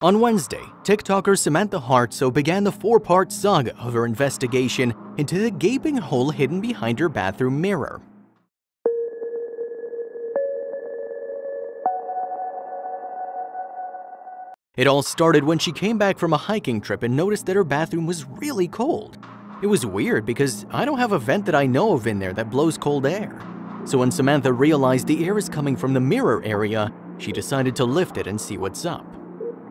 On Wednesday, TikToker Samantha Hartso began the 4-part saga of her investigation into the gaping hole hidden behind her bathroom mirror. It all started when she came back from a hiking trip and noticed that her bathroom was really cold. It was weird because I don't have a vent that I know of in there that blows cold air. So when Samantha realized the air is coming from the mirror area, she decided to lift it and see what's up.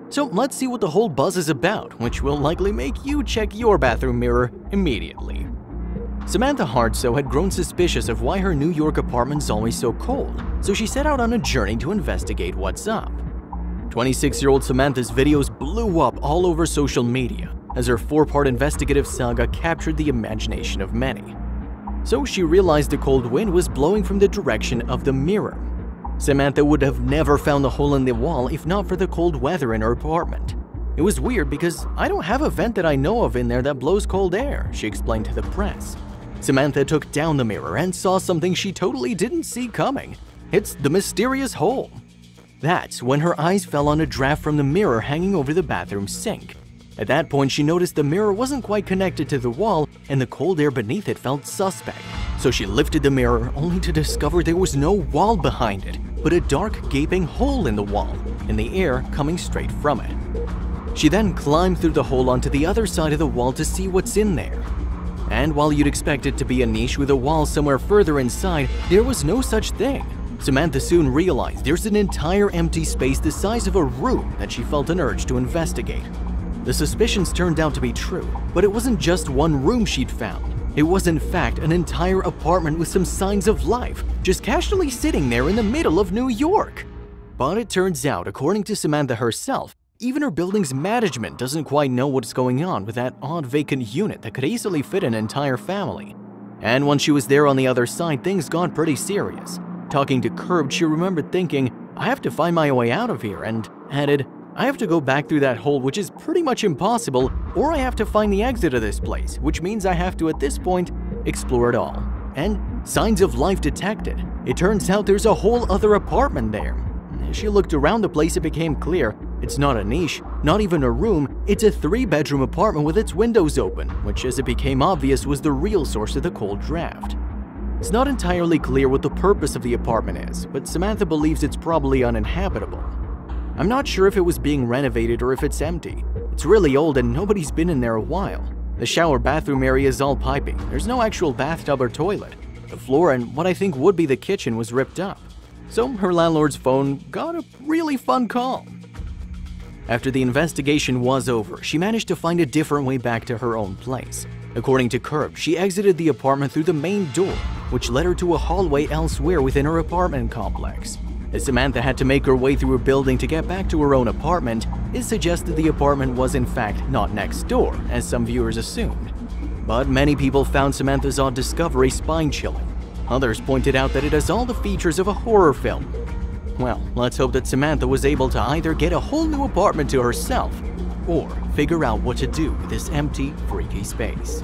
So let's see what the whole buzz is about, which will likely make you check your bathroom mirror immediately. Samantha Hartso had grown suspicious of why her New York apartment's always so cold, so she set out on a journey to investigate what's up. 26-year-old Samantha's videos blew up all over social media as her 4-part investigative saga captured the imagination of many. So she realized the cold wind was blowing from the direction of the mirror. Samantha would have never found the hole in the wall if not for the cold weather in her apartment. It was weird because I don't have a vent that I know of in there that blows cold air, she explained to the press. Samantha took down the mirror and saw something she totally didn't see coming. It's the mysterious hole. That's when her eyes fell on a draft from the mirror hanging over the bathroom sink. At that point, she noticed the mirror wasn't quite connected to the wall and the cold air beneath it felt suspect. So she lifted the mirror only to discover there was no wall behind it, but a dark gaping hole in the wall and the air coming straight from it. She then climbed through the hole onto the other side of the wall to see what's in there. And while you'd expect it to be a niche with a wall somewhere further inside, there was no such thing. Samantha soon realized there's an entire empty space the size of a room that she felt an urge to investigate. The suspicions turned out to be true, but it wasn't just one room she'd found. It was in fact an entire apartment with some signs of life, just casually sitting there in the middle of New York. But it turns out, according to Samantha herself, even her building's management doesn't quite know what's going on with that odd vacant unit that could easily fit an entire family. And when she was there on the other side, things got pretty serious. Talking to Curbed, she remembered thinking, I have to find my way out of here, and added, I have to go back through that hole, which is pretty much impossible, or I have to find the exit of this place, which means I have to, at this point, explore it all. And signs of life detected. It turns out there's a whole other apartment there. As she looked around the place, it became clear it's not a niche, not even a room, it's a 3-bedroom apartment with its windows open, which, as it became obvious, was the real source of the cold draft. It's not entirely clear what the purpose of the apartment is, but Samantha believes it's probably uninhabitable. I'm not sure if it was being renovated or if it's empty. It's really old and nobody's been in there a while. The shower-bathroom area is all piping. There's no actual bathtub or toilet. The floor and what I think would be the kitchen was ripped up. So her landlord's phone got a really fun call. After the investigation was over, she managed to find a different way back to her own place. According to Curbed, she exited the apartment through the main door, which led her to a hallway elsewhere within her apartment complex. As Samantha had to make her way through a building to get back to her own apartment, it suggested the apartment was in fact not next door, as some viewers assumed. But many people found Samantha's odd discovery spine-chilling. Others pointed out that it has all the features of a horror film. Well, let's hope that Samantha was able to either get a whole new apartment to herself or figure out what to do with this empty, freaky space.